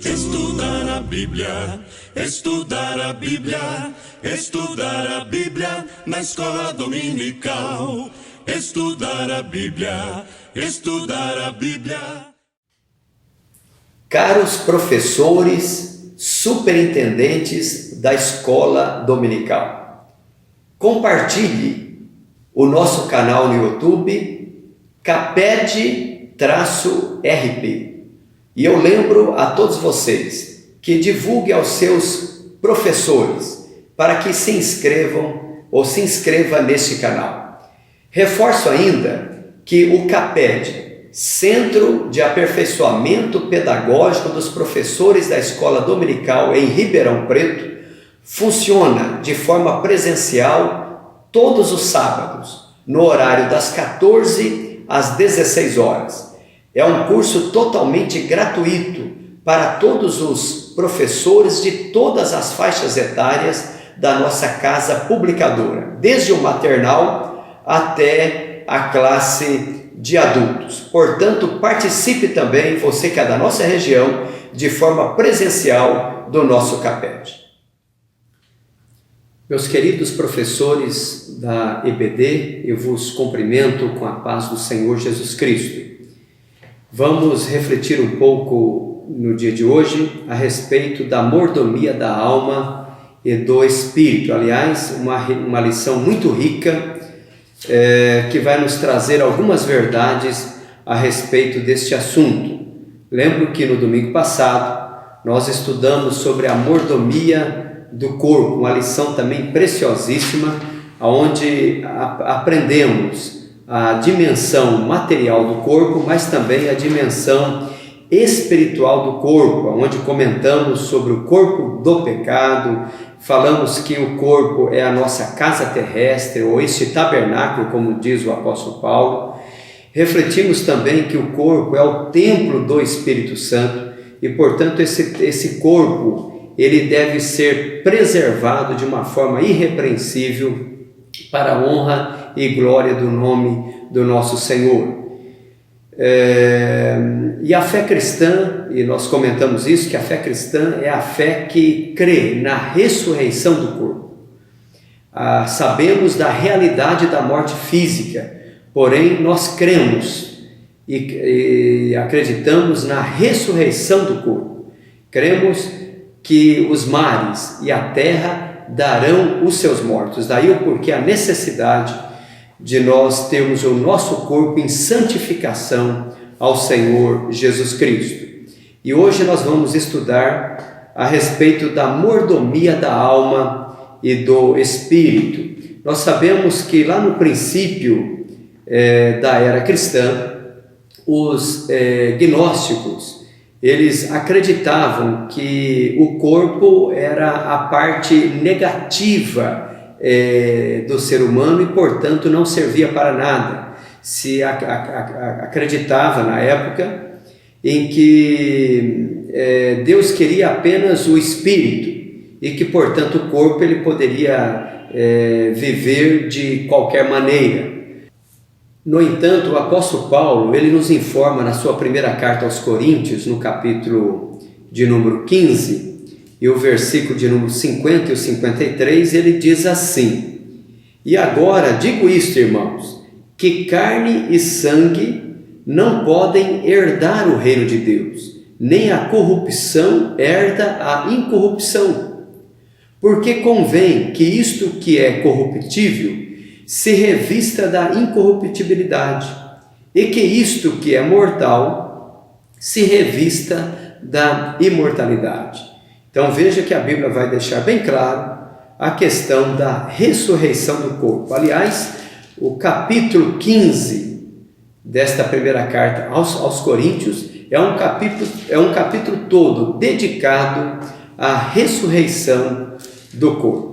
Estudar a Bíblia, estudar a Bíblia, estudar a Bíblia na escola dominical. Estudar a Bíblia, estudar a Bíblia. Caros professores, superintendentes da escola dominical, compartilhe o nosso canal no YouTube, CAPED-RP. E eu lembro a todos vocês que divulgue aos seus professores para que se inscrevam ou se inscreva neste canal. Reforço ainda que o CAPED, Centro de Aperfeiçoamento Pedagógico dos Professores da Escola Dominical em Ribeirão Preto, funciona de forma presencial todos os sábados, no horário das 14 às 16 horas. É um curso totalmente gratuito para todos os professores de todas as faixas etárias da nossa casa publicadora, desde o maternal até a classe de adultos. Portanto, participe também, você que é da nossa região, de forma presencial do nosso CAPED. Meus queridos professores da EBD, eu vos cumprimento com a paz do Senhor Jesus Cristo. Vamos refletir um pouco no dia de hoje a respeito da mordomia da alma e do espírito. Aliás, uma lição muito rica que vai nos trazer algumas verdades a respeito deste assunto. Lembro que no domingo passado nós estudamos sobre a mordomia do corpo, uma lição também preciosíssima, onde aprendemos a dimensão material do corpo, mas também a dimensão espiritual do corpo, onde comentamos sobre o corpo do pecado, falamos que o corpo é a nossa casa terrestre, ou este tabernáculo, como diz o apóstolo Paulo. Refletimos também que o corpo é o templo do Espírito Santo e, portanto, esse corpo ele deve ser preservado de uma forma irrepreensível para a honra e glória do nome do nosso Senhor. E a fé cristã, e nós comentamos isso, que a fé cristã é a fé que crê na ressurreição do corpo. Sabemos da realidade da morte física, porém nós cremos e acreditamos na ressurreição do corpo. Cremos que os mares e a terra darão os seus mortos. Daí o porquê a necessidade de nós termos o nosso corpo em santificação ao Senhor Jesus Cristo. E hoje nós vamos estudar a respeito da mordomia da alma e do espírito. Nós sabemos que lá no princípio da era cristã, os gnósticos, eles acreditavam que o corpo era a parte negativa do ser humano e, portanto, não servia para nada. Se acreditava na época em que Deus queria apenas o espírito e que, portanto, o corpo ele poderia viver de qualquer maneira. No entanto, o apóstolo Paulo, ele nos informa na sua primeira carta aos Coríntios, no capítulo de número 15, e o versículo de número 50 e o 53, ele diz assim: E agora digo isto, irmãos, que carne e sangue não podem herdar o reino de Deus, nem a corrupção herda a incorrupção. Porque convém que isto que é corruptível se revista da incorruptibilidade, e que isto que é mortal se revista da imortalidade. Então veja que a Bíblia vai deixar bem claro a questão da ressurreição do corpo. Aliás, o capítulo 15 desta primeira carta aos Coríntios é um capítulo todo dedicado à ressurreição do corpo.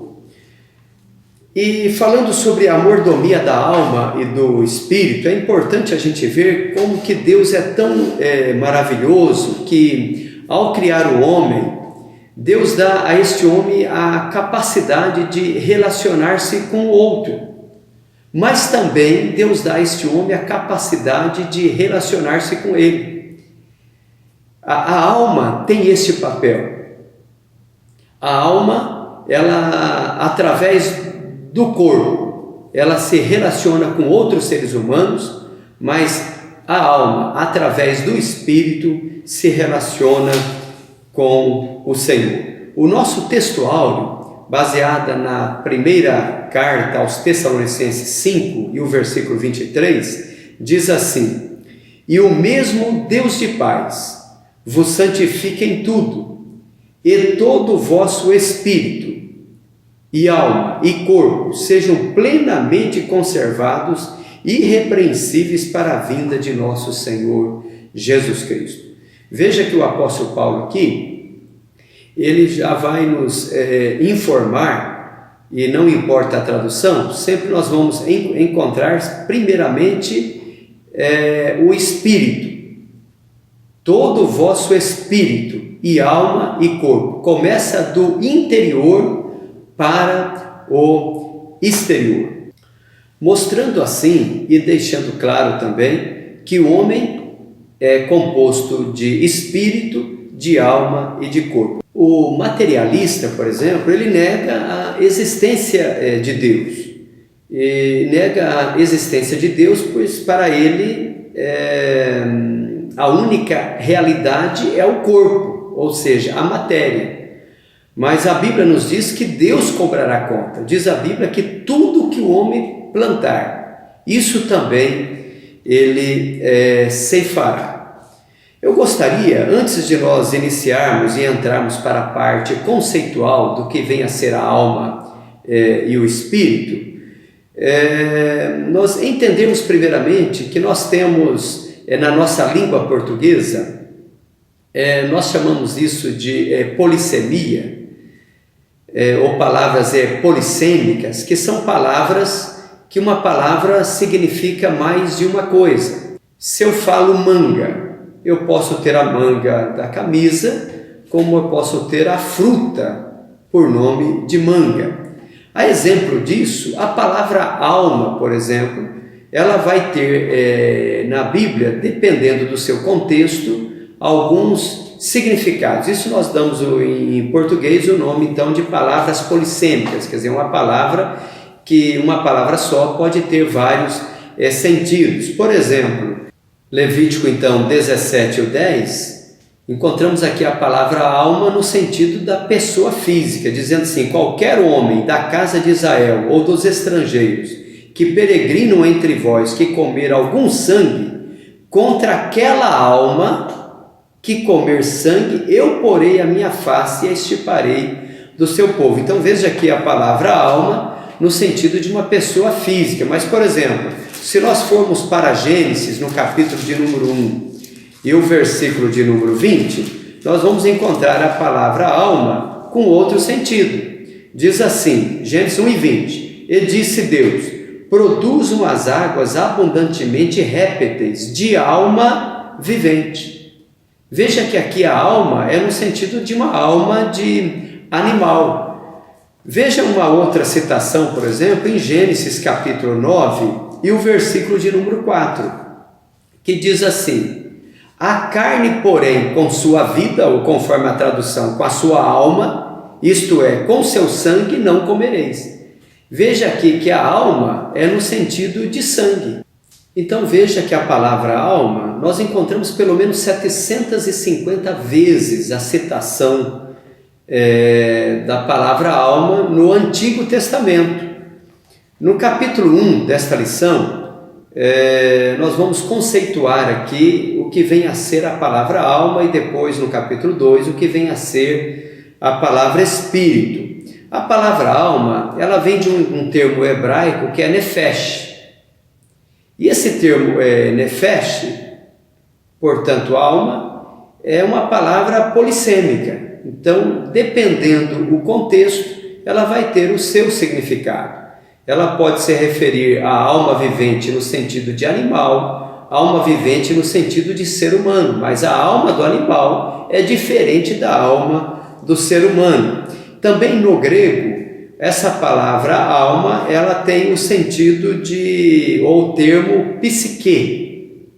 E falando sobre a mordomia da alma e do espírito, é importante a gente ver como que Deus é tão maravilhoso que, ao criar o homem, Deus dá a este homem a capacidade de relacionar-se com o outro. Mas também Deus dá a este homem a capacidade de relacionar-se com Ele. A alma tem este papel. A alma, ela, através do corpo, ela se relaciona com outros seres humanos, mas a alma, através do Espírito, se relaciona com o Senhor. O nosso texto áureo, baseada na primeira carta aos Tessalonicenses 5 e o versículo 23, diz assim: E o mesmo Deus de paz vos santifique em tudo, e todo o vosso espírito, e alma, e corpo sejam plenamente conservados, irrepreensíveis para a vinda de nosso Senhor Jesus Cristo. Veja que o apóstolo Paulo aqui, ele já vai nos informar, e não importa a tradução, sempre nós vamos encontrar primeiramente o Espírito. Todo o vosso espírito e alma e corpo. Começa do interior para o exterior. Mostrando assim e deixando claro também que o homem é composto de espírito, de alma e de corpo. O materialista, por exemplo, ele nega a existência de Deus. E nega a existência de Deus, pois para ele a única realidade é o corpo, ou seja, a matéria. Mas a Bíblia nos diz que Deus cobrará conta. Diz a Bíblia que tudo que o homem plantar, isso também ele ceifará. Eu gostaria, antes de nós iniciarmos e entrarmos para a parte conceitual do que vem a ser a alma e o espírito, nós entendemos primeiramente que nós temos na nossa língua portuguesa, nós chamamos isso de polissemia, ou palavras polissêmicas, que são palavras que uma palavra significa mais de uma coisa. Se eu falo manga, eu posso ter a manga da camisa, como eu posso ter a fruta por nome de manga. A exemplo disso, a palavra alma, por exemplo, ela vai ter na Bíblia, dependendo do seu contexto, alguns significados. Isso nós damos em português o nome então de palavras polissêmicas, quer dizer, uma palavra só pode ter vários sentidos. Por exemplo, Levítico então 17 e 10, encontramos aqui a palavra alma no sentido da pessoa física, dizendo assim: qualquer homem da casa de Israel ou dos estrangeiros que peregrinam entre vós, que comer algum sangue, contra aquela alma que comer sangue, eu porei a minha face e a extirparei do seu povo. Então veja aqui a palavra alma no sentido de uma pessoa física. Mas, por exemplo, se nós formos para Gênesis, no capítulo de número 1 e o versículo de número 20, nós vamos encontrar a palavra alma com outro sentido. Diz assim, Gênesis 1 e 20, e disse Deus: produzam as águas abundantemente répteis de alma vivente. Veja que aqui a alma é no sentido de uma alma de animal. Veja uma outra citação, por exemplo, em Gênesis capítulo 9 e o versículo de número 4, que diz assim: a carne, porém, com sua vida, ou conforme a tradução, com a sua alma, isto é, com seu sangue, não comereis. Veja aqui que a alma é no sentido de sangue. Então veja que a palavra alma, nós encontramos pelo menos 750 vezes a citação da palavra alma no Antigo Testamento. No capítulo 1 desta lição, nós vamos conceituar aqui o que vem a ser a palavra alma, e depois no capítulo 2 o que vem a ser a palavra espírito. A palavra alma, ela vem de um termo hebraico que é nefesh. E esse termo nefesh, portanto alma, é uma palavra polissêmica. Então, dependendo do contexto, ela vai ter o seu significado. Ela pode se referir à alma vivente no sentido de animal, alma vivente no sentido de ser humano, mas a alma do animal é diferente da alma do ser humano. Também no grego, essa palavra alma, ela tem o sentido ou o termo psique,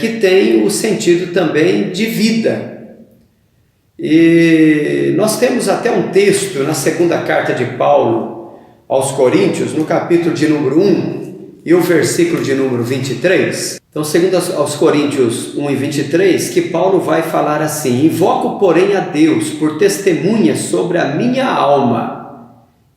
que tem o sentido também de vida. E nós temos até um texto na segunda carta de Paulo aos Coríntios, no capítulo de número 1 e o versículo de número 23. Então, segundo aos Coríntios 1 e 23, que Paulo vai falar assim: invoco, porém, a Deus por testemunha sobre a minha alma,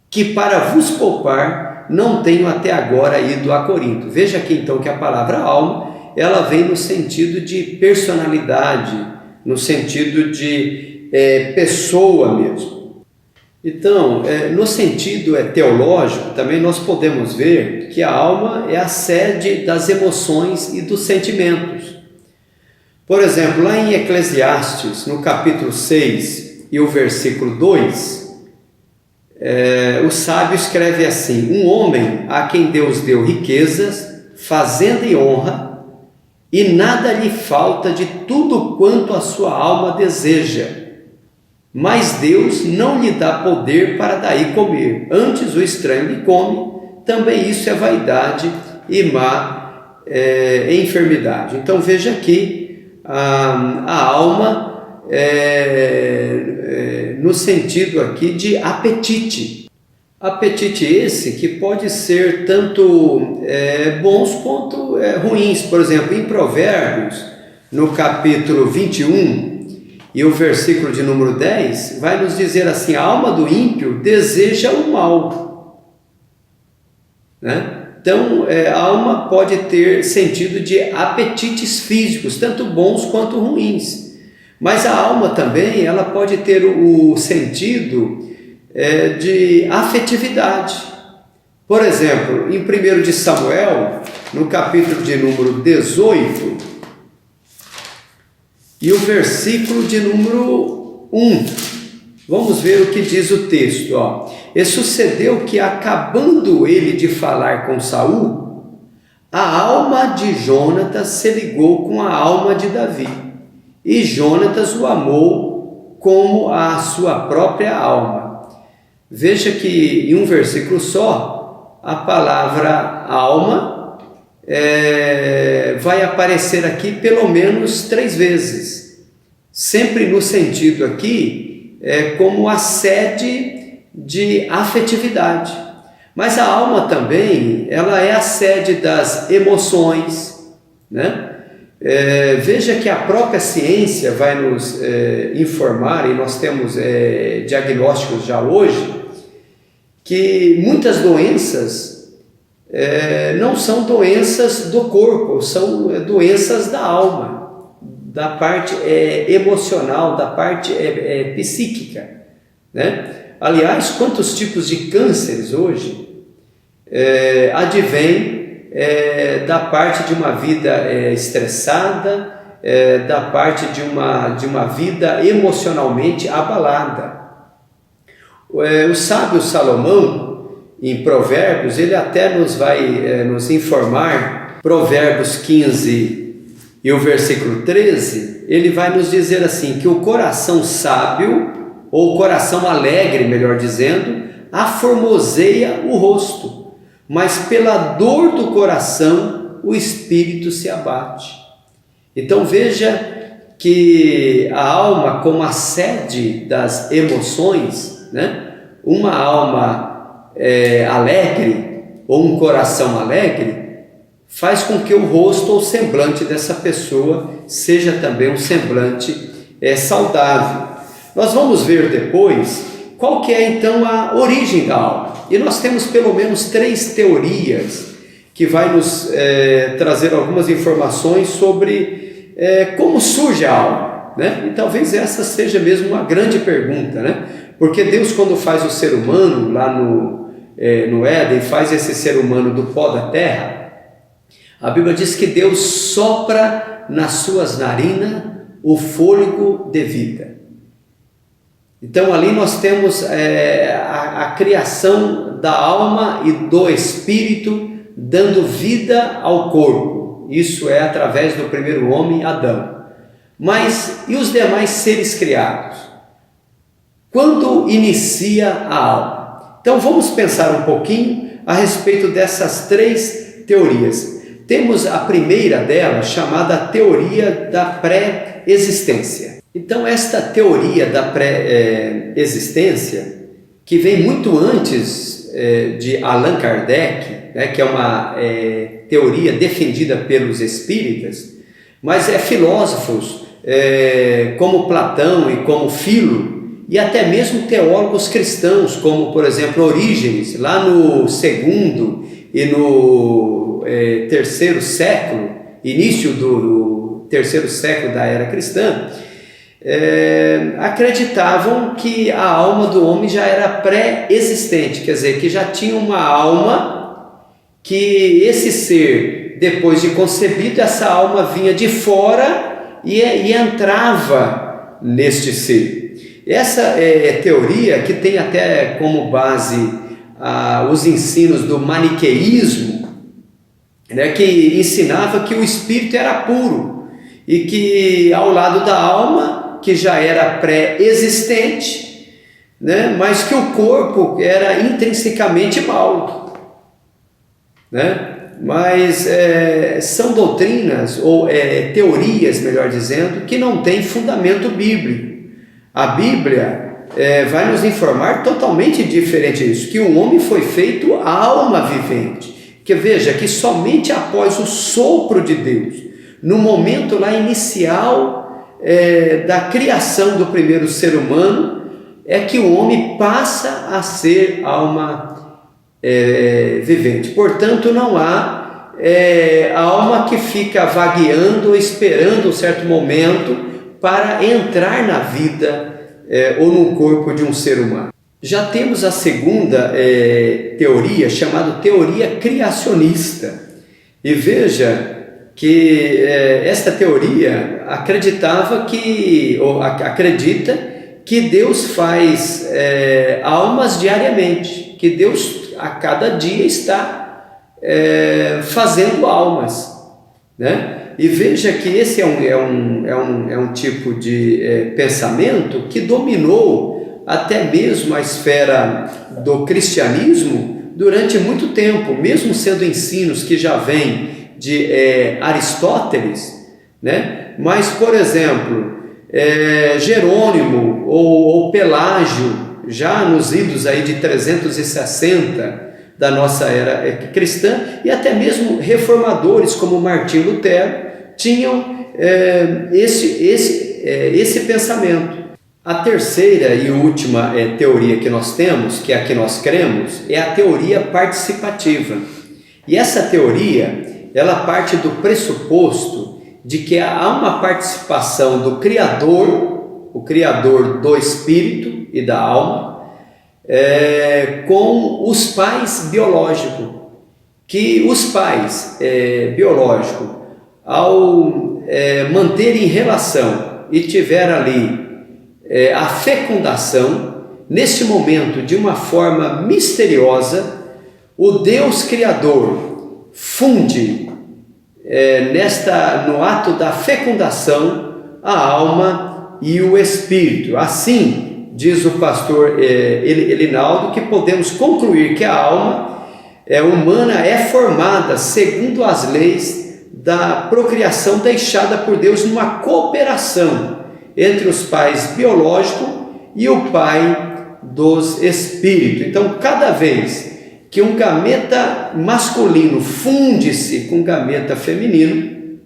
que para vos poupar não tenho até agora ido a Corinto. Veja aqui então que a palavra alma, ela vem no sentido de personalidade, no sentido de pessoa mesmo. Então, no sentido teológico, também nós podemos ver que a alma é a sede das emoções e dos sentimentos. Por exemplo, lá em Eclesiastes, no capítulo 6 e o versículo 2, o sábio escreve assim: um homem a quem Deus deu riquezas, fazenda e honra, e nada lhe falta de tudo quanto a sua alma deseja. Mas Deus não lhe dá poder para daí comer. Antes o estranho lhe come. Também isso é vaidade e má enfermidade. Então veja aqui a alma no sentido aqui de apetite. Apetite esse que pode ser tanto bons quanto ruins. Por exemplo, em Provérbios, no capítulo 21, e o versículo de número 10 vai nos dizer assim: a alma do ímpio deseja o mal, né? Então, a alma pode ter sentido de apetites físicos, tanto bons quanto ruins. Mas a alma também, ela pode ter o sentido de afetividade. Por exemplo, em 1 de Samuel, no capítulo de número 18, e o versículo de número 1, vamos ver o que diz o texto. E sucedeu que, acabando ele de falar com Saul, a alma de Jonatas se ligou com a alma de Davi, e Jonatas o amou como a sua própria alma. Veja que em um versículo só, a palavra alma vai aparecer aqui pelo menos 3 vezes, sempre no sentido aqui como a sede de afetividade. Mas a alma também, ela é a sede das emoções, né? Veja que a própria ciência vai nos informar, e nós temos diagnósticos já hoje, que muitas doenças não são doenças do corpo, são doenças da alma, da parte emocional, da parte psíquica, né? Aliás, quantos tipos de cânceres hoje advêm da parte de uma vida estressada, da parte de uma vida emocionalmente abalada. O sábio Salomão, em Provérbios, ele até nos vai nos informar, Provérbios 15 e o versículo 13, ele vai nos dizer assim, que o coração sábio, ou o coração alegre, melhor dizendo, aformoseia o rosto, mas pela dor do coração o espírito se abate. Então veja que a alma, como a sede das emoções, né? Uma alma alegre, ou um coração alegre, faz com que o rosto ou semblante dessa pessoa seja também um semblante saudável. Nós vamos ver depois qual que é então a origem da alma. E nós temos pelo menos 3 teorias que vai nos trazer algumas informações sobre como surge a alma, né? E talvez essa seja mesmo uma grande pergunta, né? Porque Deus, quando faz o ser humano lá no Éden, faz esse ser humano do pó da terra, a Bíblia diz que Deus sopra nas suas narinas o fôlego de vida. Então ali nós temos a criação da alma e do espírito dando vida ao corpo. Isso é através do primeiro homem, Adão. Mas e os demais seres criados? Quando inicia a alma? Então vamos pensar um pouquinho a respeito dessas 3 teorias. Temos a primeira delas, chamada teoria da pré-existência. Então esta teoria da pré-existência, que vem muito antes de Allan Kardec, né, que é uma teoria defendida pelos espíritas, mas filósofos como Platão e como Filo, e até mesmo teólogos cristãos, como por exemplo Orígenes, lá no 2º e no 3º século, início do 3º século da era cristã, acreditavam que a alma do homem já era pré-existente, quer dizer, que já tinha uma alma, que esse ser, depois de concebido, essa alma vinha de fora e entrava neste ser. Essa teoria, que tem até como base os ensinos do maniqueísmo, né, que ensinava que o espírito era puro e que ao lado da alma, que já era pré-existente, né, mas que o corpo era intrinsecamente mau, né? Mas são doutrinas ou teorias, melhor dizendo, que não têm fundamento bíblico. A Bíblia vai nos informar totalmente diferente disso, que o homem foi feito alma vivente, que veja que somente após o sopro de Deus, no momento lá inicial da criação do primeiro ser humano, é que o homem passa a ser alma vivente. Portanto, não há alma que fica vagueando, esperando um certo momento para entrar na vida ou no corpo de um ser humano. Já temos a segunda teoria, chamada teoria criacionista. E veja que esta teoria acredita que Deus faz almas diariamente, que Deus a cada dia está fazendo almas, né? E veja que esse é um tipo de pensamento que dominou até mesmo a esfera do cristianismo durante muito tempo, mesmo sendo ensinos que já vêm de Aristóteles, né? Mas, por exemplo, Jerônimo ou Pelágio, já nos idos aí de 360 da nossa era cristã, e até mesmo reformadores como Martinho Lutero tinham esse pensamento. A terceira e última teoria que nós temos, que é a que nós cremos, é a teoria participativa. E essa teoria, ela parte do pressuposto de que há uma participação do Criador, o Criador do Espírito e da alma, com os pais biológicos, que os pais biológicos, ao manterem relação e tiver ali a fecundação, neste momento, de uma forma misteriosa, o Deus Criador funde no ato da fecundação a alma e o espírito. Assim, diz o pastor Elinaldo, que podemos concluir que a alma humana é formada segundo as leis da procriação deixada por Deus numa cooperação entre os pais biológicos e o pai dos espíritos. Então, cada vez que um gameta masculino funde-se com um gameta feminino,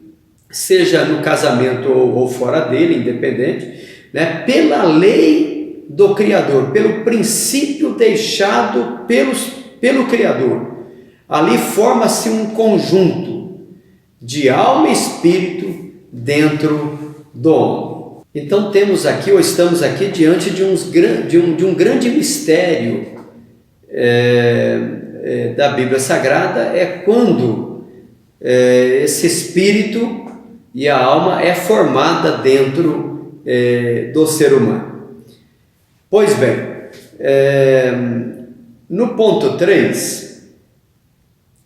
seja no casamento ou fora dele, independente, né, pela lei do Criador, pelo princípio deixado pelo Criador, ali forma-se um conjunto de alma e espírito dentro do homem. Então estamos aqui diante de um grande mistério da Bíblia Sagrada, quando esse espírito e a alma é formada dentro do ser humano. Pois bem, no ponto 3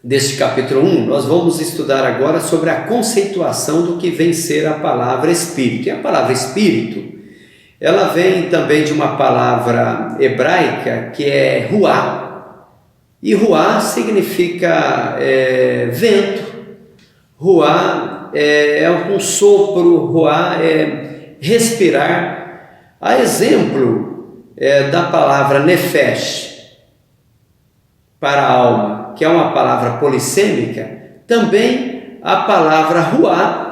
deste capítulo 1, nós vamos estudar agora sobre a conceituação do que vem ser a palavra Espírito. E a palavra Espírito, Ela vem também de uma palavra hebraica que é ruá. E ruá significa vento. Ruá é um sopro, ruá é respirar. A exemplo da palavra nefesh, para a alma, que é uma palavra polissêmica, também a palavra ruá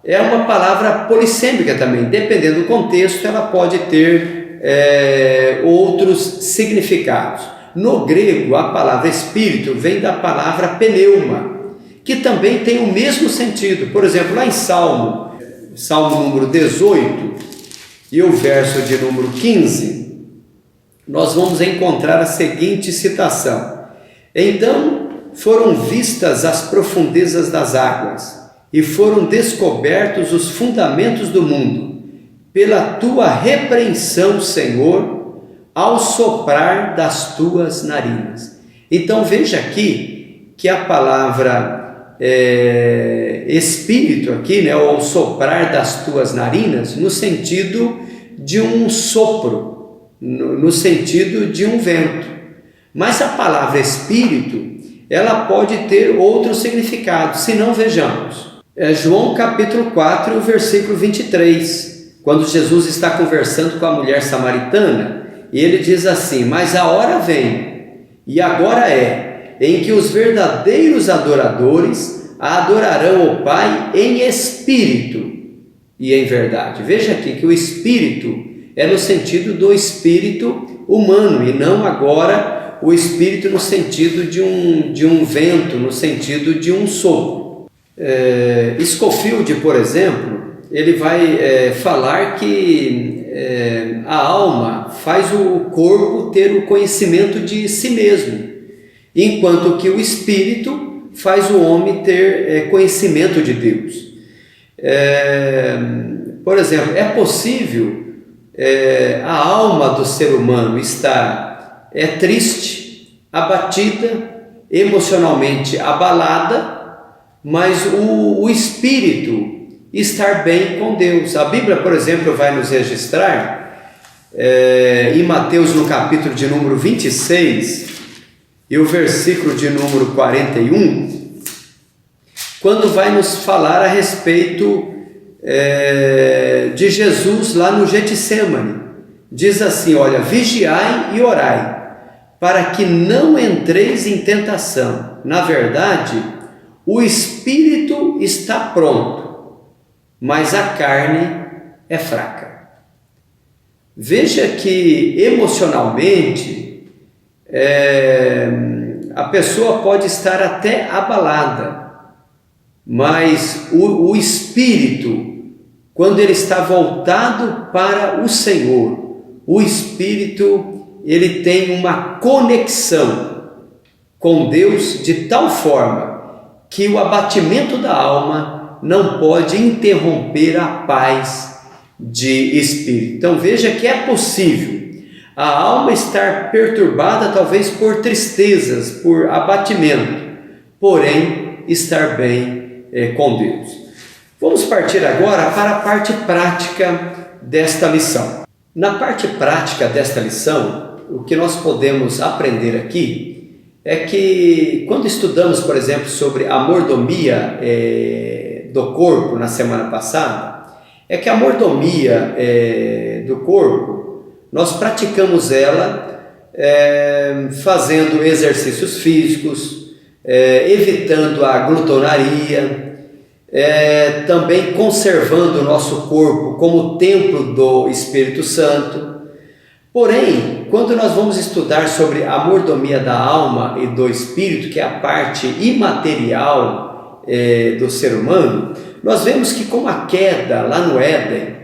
é uma palavra polissêmica também. Dependendo do contexto, ela pode ter outros significados. No grego, a palavra espírito vem da palavra pneuma, que também tem o mesmo sentido. Por exemplo, lá em Salmo número 18, e o verso de número 15, nós vamos encontrar a seguinte citação: então foram vistas as profundezas das águas, e foram descobertos os fundamentos do mundo, pela tua repreensão, Senhor, ao soprar das tuas narinas. Então veja aqui que a palavra espírito aqui, né, ou soprar das tuas narinas, no sentido de um sopro, no sentido de um vento. Mas a palavra espírito, ela pode ter outro significado, se não vejamos. João capítulo 4, versículo 23, quando Jesus está conversando com a mulher samaritana, e ele diz assim: mas a hora vem, e agora em que os verdadeiros adoradores adorarão o Pai em espírito e em verdade. Veja aqui que o espírito é no sentido do espírito humano, e não agora o espírito no sentido de um vento, no sentido de um sopro. Scofield, por exemplo, ele vai falar que a alma faz o corpo ter o conhecimento de si mesmo, enquanto que o espírito faz o homem ter conhecimento de Deus. Por exemplo, é possível a alma do ser humano estar triste, abatida, emocionalmente abalada, mas o espírito estar bem com Deus. A Bíblia, por exemplo, vai nos registrar em Mateus, no capítulo de número 26, e o versículo de número 41, quando vai nos falar a respeito de Jesus lá no Getsêmani. Diz assim: olha, vigiai e orai, para que não entreis em tentação. Na verdade, o espírito está pronto, mas a carne é fraca. Veja que emocionalmente a pessoa pode estar até abalada, mas o espírito, quando ele está voltado para o Senhor, o espírito, ele tem uma conexão com Deus de tal forma que o abatimento da alma não pode interromper a paz de espírito. Então veja que é possível a alma estar perturbada talvez por tristezas, por abatimento, porém estar bem com Deus. Vamos partir agora para a parte prática desta lição. Na parte prática desta lição, o que nós podemos aprender aqui é que quando estudamos, por exemplo, sobre a mordomia do corpo na semana passada, é que a mordomia do corpo, nós praticamos ela fazendo exercícios físicos, evitando a glutonaria, também conservando o nosso corpo como templo do Espírito Santo. Porém, quando nós vamos estudar sobre a mordomia da alma e do espírito, que é a parte imaterial do ser humano, nós vemos que com a queda lá no Éden,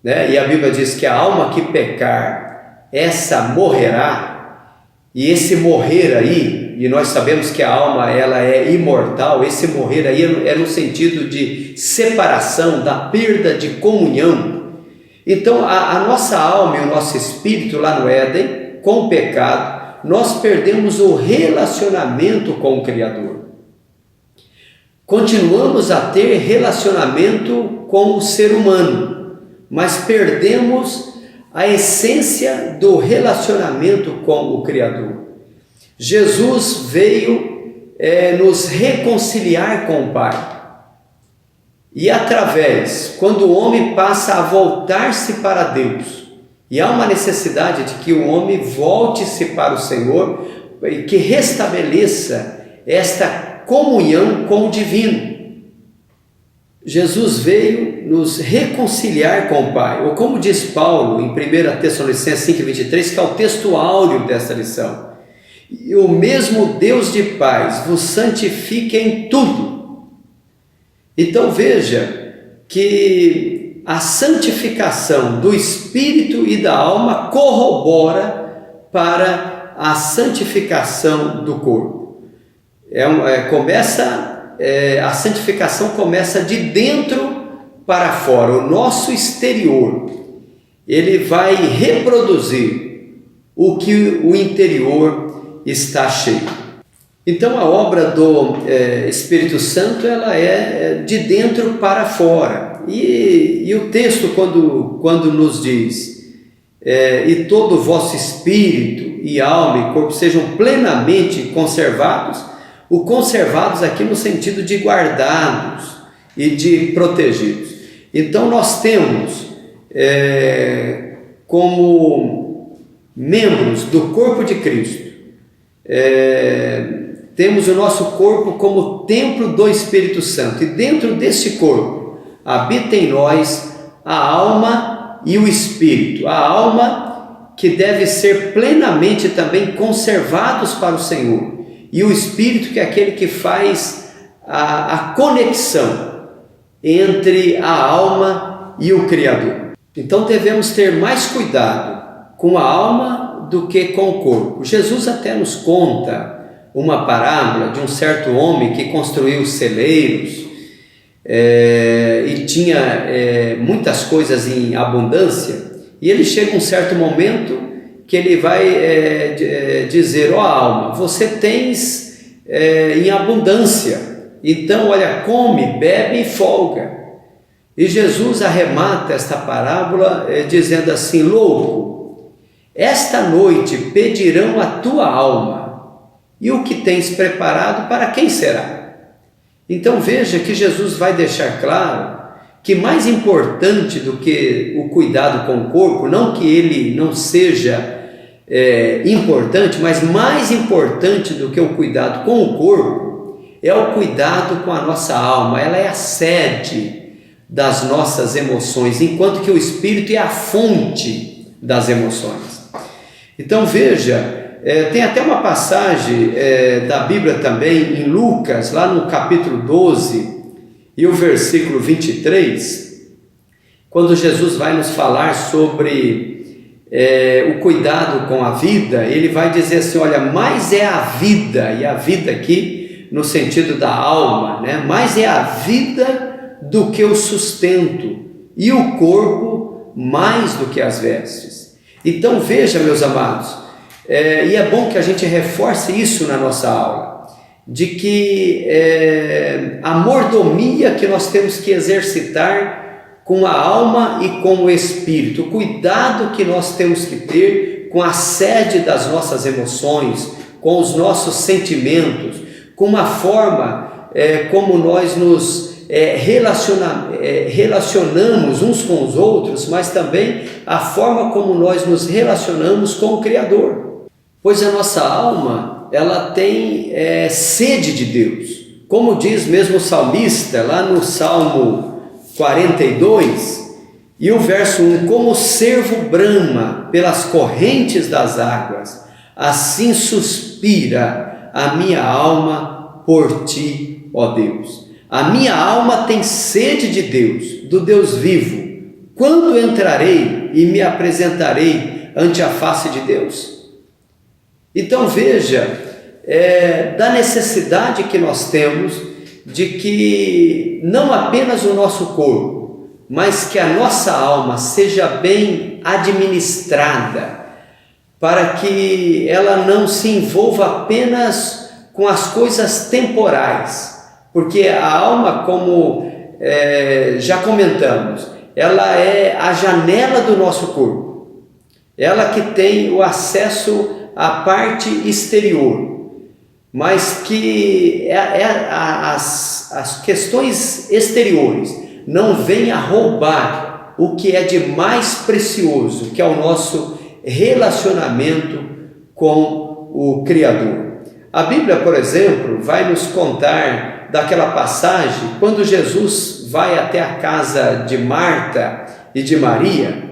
né, e a Bíblia diz que a alma que pecar, essa morrerá, e esse morrer aí, e nós sabemos que a alma ela é imortal, esse morrer aí é no sentido de separação, da perda de comunhão. Então a nossa alma e o nosso espírito lá no Éden, com o pecado, nós perdemos o relacionamento com o Criador. Continuamos a ter relacionamento com o ser humano, mas perdemos a essência do relacionamento com o Criador. Jesus veio nos reconciliar com o Pai. E quando o homem passa a voltar-se para Deus, e há uma necessidade de que o homem volte-se para o Senhor, e que restabeleça esta comunhão com o divino. Jesus veio nos reconciliar com o Pai, ou como diz Paulo em 1 Tessalonicenses 5,23, que é o texto áureo desta lição: e o mesmo Deus de paz vos santifique em tudo. Então veja que a santificação do espírito e da alma corrobora para a santificação do corpo. A santificação começa de dentro para fora. O nosso exterior, ele vai reproduzir o que o interior está cheio. Então a obra do Espírito Santo, ela é de dentro para fora. E o texto quando nos diz e todo o vosso espírito e alma e corpo sejam plenamente conservados, o conservados aqui no sentido de guardados e de protegidos. Então nós temos como membros do corpo de Cristo, temos o nosso corpo como templo do Espírito Santo, e dentro desse corpo habita em nós a alma e o espírito. A alma, que deve ser plenamente também conservados para o Senhor, e o espírito, que é aquele que faz a conexão entre a alma e o Criador. Então devemos ter mais cuidado com a alma do que com o corpo. Jesus até nos conta uma parábola de um certo homem que construiu celeiros e tinha muitas coisas em abundância, e ele chega um certo momento que ele vai dizer: ó alma, você tens em abundância, então olha, come, bebe e folga. E Jesus arremata esta parábola dizendo assim: louco, esta noite pedirão a tua alma, e o que tens preparado para quem será? Então veja que Jesus vai deixar claro que mais importante do que o cuidado com o corpo, não que ele não seja importante, mas mais importante do que o cuidado com o corpo é o cuidado com a nossa alma. Ela é a sede das nossas emoções, enquanto que o espírito é a fonte das emoções. Então veja, tem até uma passagem da Bíblia também, em Lucas, lá no capítulo 12 e o versículo 23, quando Jesus vai nos falar sobre o cuidado com a vida. Ele vai dizer assim: olha, mais é a vida, e a vida aqui no sentido da alma, né? Mais é a vida do que o sustento, e o corpo mais do que as vestes. Então veja, meus amados, e é bom que a gente reforce isso na nossa aula, de que a mordomia que nós temos que exercitar com a alma e com o espírito, o cuidado que nós temos que ter com a sede das nossas emoções, com os nossos sentimentos, com a forma como nós nos relacionamos uns com os outros, mas também a forma como nós nos relacionamos com o Criador. Pois a nossa alma, ela tem sede de Deus, como diz mesmo o salmista lá no Salmo 42 e o verso 1: como o cervo brama pelas correntes das águas, assim suspira a minha alma por ti, ó Deus. A minha alma tem sede de Deus, do Deus vivo. Quando entrarei e me apresentarei ante a face de Deus? Então veja, da necessidade que nós temos de que não apenas o nosso corpo, mas que a nossa alma seja bem administrada, para que ela não se envolva apenas com as coisas temporais, porque a alma, como já comentamos, ela é a janela do nosso corpo. Ela que tem o acesso à parte exterior, mas que as questões exteriores não venham a roubar o que é de mais precioso, que é o nosso relacionamento com o Criador. A Bíblia, por exemplo, vai nos contar daquela passagem quando Jesus vai até a casa de Marta e de Maria,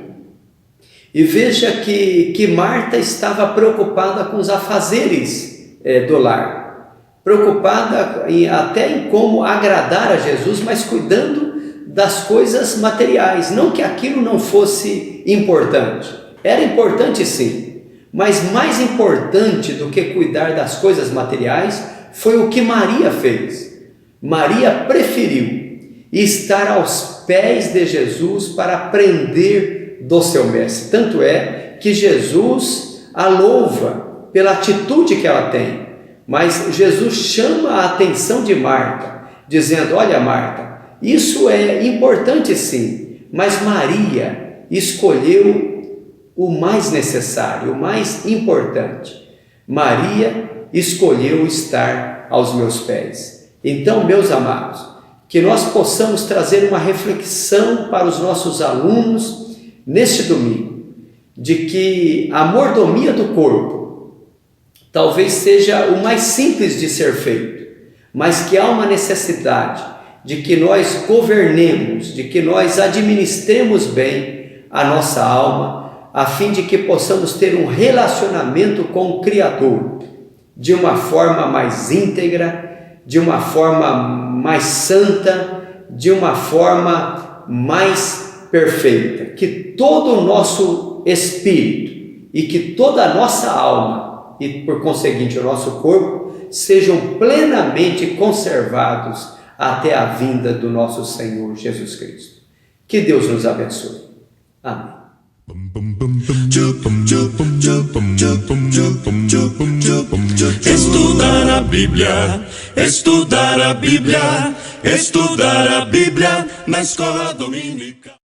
e veja que Marta estava preocupada com os afazeres do lar, preocupada até em como agradar a Jesus, mas cuidando das coisas materiais. Não que aquilo não fosse importante, era importante sim, mas mais importante do que cuidar das coisas materiais foi o que Maria fez. Maria preferiu estar aos pés de Jesus para aprender do seu mestre. Tanto é que Jesus a louva pela atitude que ela tem, mas Jesus chama a atenção de Marta, dizendo: olha, Marta, isso é importante sim, mas Maria escolheu o mais necessário, o mais importante. Maria escolheu estar aos meus pés. Então, meus amados, que nós possamos trazer uma reflexão para os nossos alunos neste domingo, de que a mordomia do corpo talvez seja o mais simples de ser feito, mas que há uma necessidade de que nós governemos, de que nós administremos bem a nossa alma, a fim de que possamos ter um relacionamento com o Criador de uma forma mais íntegra, de uma forma mais santa, de uma forma mais perfeita. Que todo o nosso espírito e que toda a nossa alma e, por conseguinte, o nosso corpo sejam plenamente conservados até a vinda do nosso Senhor Jesus Cristo. Que Deus nos abençoe. Amém. Estudar a Bíblia, estudar a Bíblia, estudar a Bíblia na escola dominical.